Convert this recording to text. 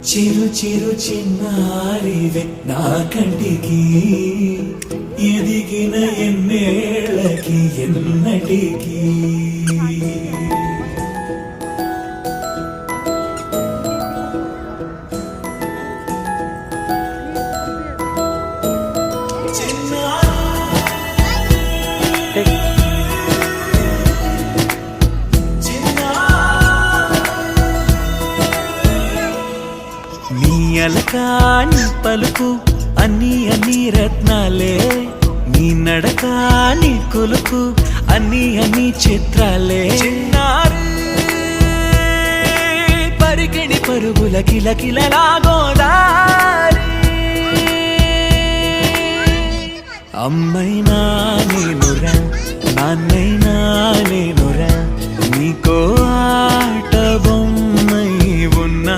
చిరు చిరు చిన్నారివే నా కంటికి ఎదిగిన ఎన్నేళ్ళకి ఎన్నటికి నీ అలకాని పలుకు అన్ని అన్ని రత్నాలే నీ నడకాని కొలుకు అన్ని అన్ని చిత్రాలే పరికిణి పరుగుల కిలకిలలాగోదారి అమ్మైనా నేనురా నాన్నైనా నేనురా నీకో ఆట బొమ్మై ఉన్నా